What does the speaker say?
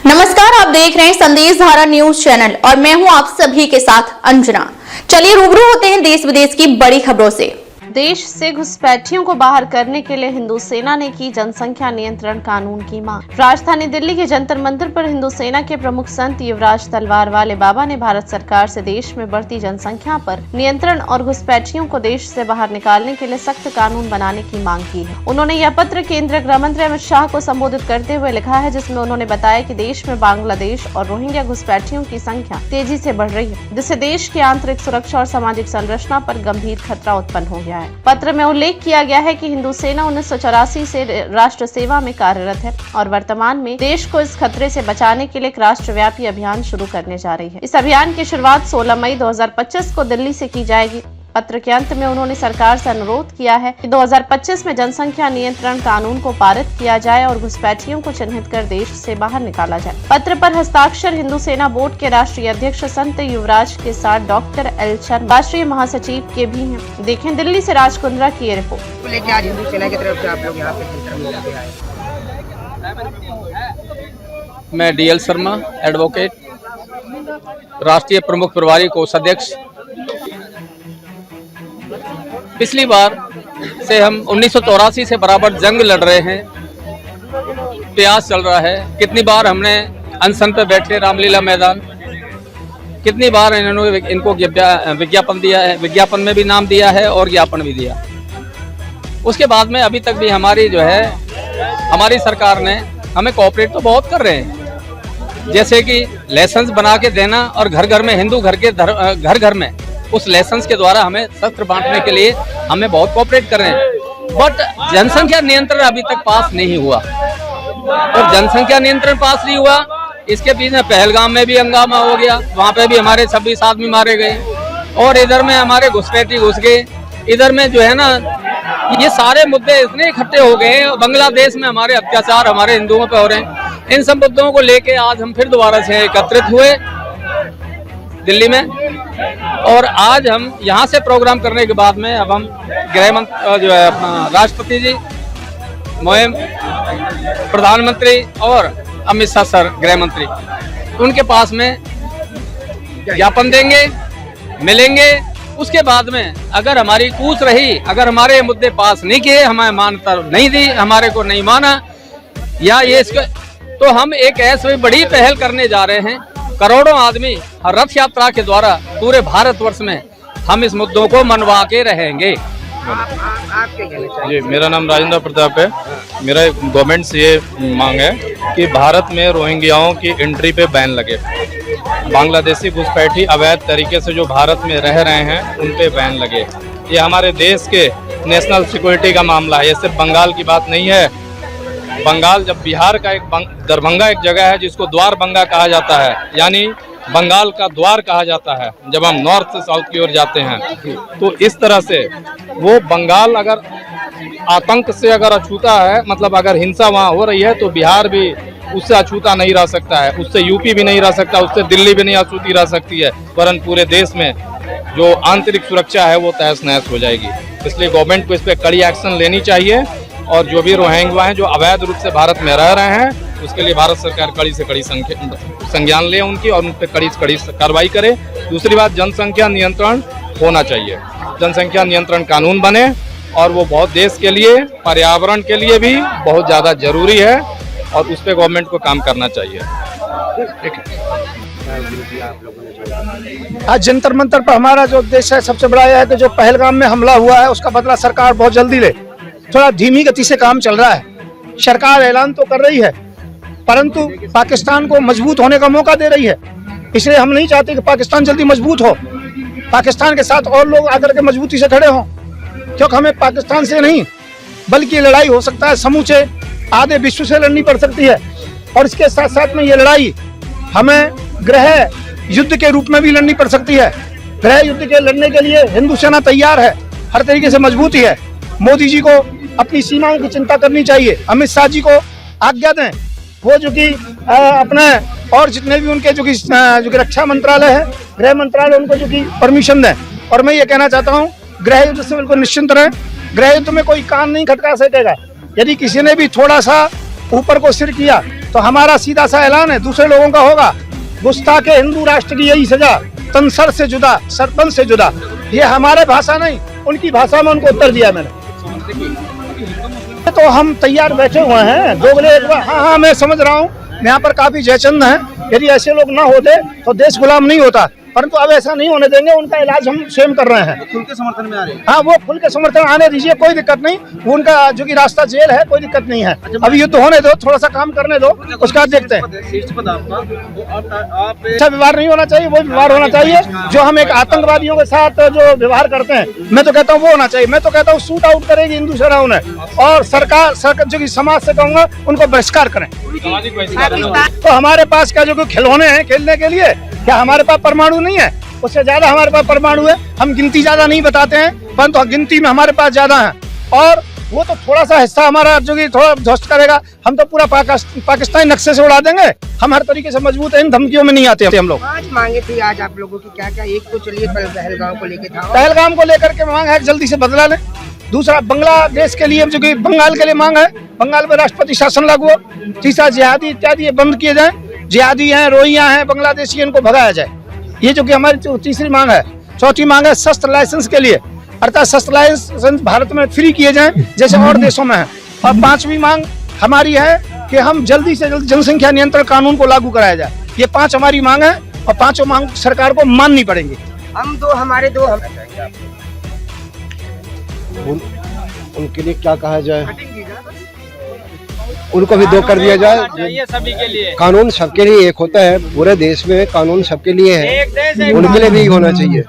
नमस्कार, आप देख रहे हैं संदेश धारा न्यूज चैनल और मैं हूं आप सभी के साथ अंजना। चलिए रूबरू होते हैं देश विदेश की बड़ी खबरों से। देश से घुसपैठियों को बाहर करने के लिए हिंदू सेना ने की जनसंख्या नियंत्रण कानून की मांग। राजधानी दिल्ली के जंतर मंतर पर हिंदू सेना के प्रमुख संत युवराज तलवार वाले बाबा ने भारत सरकार से देश में बढ़ती जनसंख्या पर नियंत्रण और घुसपैठियों को देश से बाहर निकालने के लिए सख्त कानून बनाने की मांग की है। उन्होंने यह पत्र केंद्रीय गृह मंत्री अमित शाह को संबोधित करते हुए लिखा है, जिसमें उन्होंने बताया कि देश में बांग्लादेश और रोहिंग्या घुसपैठियों की संख्या तेजी से बढ़ रही है, जिससे देश की आंतरिक सुरक्षा और सामाजिक संरचना पर गंभीर खतरा उत्पन्न हो गया है। पत्र में उल्लेख किया गया है कि हिंदू सेना 1984 से राष्ट्र सेवा में कार्यरत है और वर्तमान में देश को इस खतरे से बचाने के लिए एक राष्ट्रव्यापी अभियान शुरू करने जा रही है। इस अभियान की शुरुआत 16 मई 2025 को दिल्ली से की जाएगी। पत्र के अंत में उन्होंने सरकार से अनुरोध किया है कि 2025 में जनसंख्या नियंत्रण कानून को पारित किया जाए और घुसपैठियों को चिन्हित कर देश से बाहर निकाला जाए। पत्र पर हस्ताक्षर हिंदू सेना बोर्ड के राष्ट्रीय अध्यक्ष संत युवराज के साथ डॉक्टर एल शर्मा, राष्ट्रीय महासचिव के भी हैं। देखें दिल्ली से राज कुंद्रा की रिपोर्ट। लेके आज हिंदू सेना की तरफ से आप लोग यहाँ पे आए। मैं DL शर्मा, एडवोकेट, राष्ट्रीय प्रमुख प्रभारी कोषाध्यक्ष। पिछली बार से हम 1984 से बराबर जंग लड़ रहे हैं, प्रयास चल रहा है। कितनी बार हमने अनशन पे बैठे रामलीला मैदान, कितनी बार इन्होंने इनको विज्ञापन दिया है, विज्ञापन में भी नाम दिया है और ज्ञापन भी दिया। उसके बाद में अभी तक भी हमारी हमारी सरकार ने हमें कोऑपरेट तो बहुत कर रहे हैं, जैसे कि लाइसेंस बना के देना और घर घर में हिंदू घर घर में उस लाइसेंस के द्वारा हमें शस्त्र बांटने के लिए हमें बहुत कोऑपरेट कर रहे हैं। बट जनसंख्या नियंत्रण अभी तक पास नहीं हुआ और जनसंख्या नियंत्रण पास नहीं हुआ। इसके बीच में पहलगाम में भी हंगामा हो गया, वहाँ पे भी हमारे 26 आदमी मारे गए और इधर में हमारे घुसपैठी घुस गए। इधर में ये सारे मुद्दे इतने इकट्ठे हो गए। बांग्लादेश में हमारे अत्याचार हमारे हिंदुओं पे हो रहे हैं। इन सब मुद्दों को लेके आज हम फिर दोबारा से एकत्रित हुए दिल्ली में और आज हम यहाँ से प्रोग्राम करने के बाद में अब हम गृह मंत्री राष्ट्रपति जी, मुहिम प्रधानमंत्री और अमित शाह सर गृह मंत्री, उनके पास में ज्ञापन देंगे, मिलेंगे। उसके बाद में अगर हमारी कूच रही, अगर हमारे मुद्दे पास नहीं किए, हमें मान्यता नहीं दी, हमारे को नहीं माना या तो हम एक ऐसी बड़ी पहल करने जा रहे हैं। करोड़ों आदमी रथ यात्रा के द्वारा पूरे भारतवर्ष में हम इस मुद्दों को मनवा के रहेंगे। जी, मेरा नाम राजेंद्र प्रताप है। मेरा गवर्नमेंट से ये मांग है कि भारत में रोहिंग्याओं की एंट्री पे बैन लगे। बांग्लादेशी घुसपैठी अवैध तरीके से जो भारत में रह रहे हैं उन पे बैन लगे। ये हमारे देश के नेशनल सिक्योरिटी का मामला है। ये सिर्फ बंगाल की बात नहीं है। बंगाल जब बिहार का दरभंगा एक जगह है जिसको द्वार बंगा कहा जाता है, यानी बंगाल का द्वार कहा जाता है जब हम नॉर्थ से साउथ की ओर जाते हैं। तो इस तरह से वो बंगाल अगर आतंक से अगर अछूता है, मतलब अगर हिंसा वहाँ हो रही है, तो बिहार भी उससे अछूता नहीं रह सकता है, उससे यूपी भी नहीं रह सकता, उससे दिल्ली भी नहीं अछूती रह सकती है, वरन पूरे देश में जो आंतरिक सुरक्षा है वो तहस नहस हो जाएगी। इसलिए गवर्नमेंट को इस पर कड़ी एक्शन लेनी चाहिए और जो भी रोहिंग्या हैं जो अवैध रूप से भारत में रह रहे हैं, उसके लिए भारत सरकार कड़ी से कड़ी संज्ञान ले उनकी और उन पर कड़ी से कड़ी कार्रवाई करे। दूसरी बात, जनसंख्या नियंत्रण होना चाहिए, जनसंख्या नियंत्रण कानून बने और वो बहुत देश के लिए, पर्यावरण के लिए भी बहुत ज़्यादा जरूरी है और उस पर गवर्नमेंट को काम करना चाहिए। आज जंतर मंतर पर हमारा जो उद्देश्य है सबसे बड़ा यह है कि जो पहलगाम में हमला हुआ है उसका बदला सरकार बहुत जल्दी ले। थोड़ा धीमी गति से काम चल रहा है। सरकार ऐलान तो कर रही है परंतु पाकिस्तान को मजबूत होने का मौका दे रही है। इसलिए हम नहीं चाहते कि पाकिस्तान जल्दी मजबूत हो, पाकिस्तान के साथ और लोग आकर के मजबूती से खड़े हों, क्योंकि हमें पाकिस्तान से नहीं बल्कि लड़ाई हो सकता है समूचे आधे विश्व से लड़नी पड़ सकती है। और इसके साथ साथ में ये लड़ाई हमें गृह युद्ध के रूप में भी लड़नी पड़ सकती है। गृह युद्ध के लड़ने के लिए हिंदू सेना तैयार है, हर तरीके से मजबूती है। मोदी जी को अपनी सीमाओं की चिंता करनी चाहिए, अमित शाह जी को आज्ञा दें, वो जो कि अपने और जितने भी उनके जो कि रक्षा मंत्रालय है, गृह मंत्रालय, उनको जो कि परमिशन दें। और मैं ये कहना चाहता हूँ, गृह युद्ध से बिल्कुल निश्चिंत रहें। गृह युद्ध में कोई कान नहीं खटका सकेगा। यदि किसी ने भी थोड़ा सा ऊपर को सिर किया तो हमारा सीधा सा ऐलान है, दूसरे लोगों का होगा। गुस्ताखे हिंदू राष्ट्र की यही सजा, तनसर से जुदा, सरपंच से जुदा। ये हमारे भाषा नहीं, उनकी भाषा में उनको उत्तर दिया मैंने। तो हम तैयार बैठे हुए हैं, दोगले एक बार। हाँ, मैं समझ रहा हूँ, यहाँ पर काफी जयचंद हैं। यदि ऐसे लोग ना होते तो देश गुलाम नहीं होता, परंतु अब ऐसा नहीं होने देंगे। उनका इलाज हम स्वयं कर रहे हैं। खुल के समर्थन में आ रहे हैं। हाँ, वो खुल के समर्थन आने दीजिए, कोई दिक्कत नहीं। उनका जो कि रास्ता जेल है, कोई दिक्कत नहीं है। अभी युद्ध होने दो, थोड़ा सा काम करने दो, उसका बाद देखते हैं। अच्छा व्यवहार नहीं होना चाहिए, वो व्यवहार होना चाहिए जो हम एक आतंकवादियों के साथ जो व्यवहार करते हैं, मैं तो कहता हूँ वो होना चाहिए। मैं तो कहता हूँ शूट आउट करेगी हिंदू सेनाओं ने, और सरकार जो कि समाज से कहूँगा उनको बहिष्कार करें। तो हमारे पास क्या जो कि खिलौने हैं खेलने के लिए, क्या हमारे पास परमाणु नहीं है? उससे ज्यादा हमारे पास परमाणु है। हम गिनती ज्यादा नहीं बताते हैं, परंतु गिनती में हमारे पास ज्यादा है। और वो तो थोड़ा सा हिस्सा हमारा जो कि थोड़ा ध्वस्त करेगा, हम तो पूरा पाकिस्तानी नक्शे से उड़ा देंगे। हम हर तरीके से मजबूत हैं, इन धमकियों में नहीं आते हम लोग। आज मांगे थी आज आप लोगों की क्या क्या? एक तो चलिए पहलगाम को लेके था, पहलगाम को लेकर के मांग है जल्दी से बदला लें। दूसरा बांग्लादेश के लिए जो कि बंगाल के लिए मांग है, बंगाल में राष्ट्रपति शासन लागू हो। तीसरा जिहादी इत्यादि ये बंद किए जाए। जिहादी हैं, रोहिंग्या हैं, बांग्लादेशी, इनको भगाया जाए। ये जो कि हमारी तीसरी मांग है। चौथी मांग है शस्त्र लाइसेंस के लिए, अर्थात शस्त्र लाइसेंस भारत में फ्री किए जाएं जैसे और देशों में है। और पांचवी मांग हमारी है कि हम जल्दी से जल्दी जनसंख्या नियंत्रण कानून को लागू कराया जाए। ये 5 हमारी मांग है, और पांचों मांग सरकार को माननी पड़ेंगी। हम दो हमारे दो हम उनके लिए क्या कहा जाए, उनको भी दो कर दिया जाए। सभी के लिए कानून सबके लिए एक होता है, पूरे देश में कानून सबके लिए है, उनके लिए भी होना चाहिए।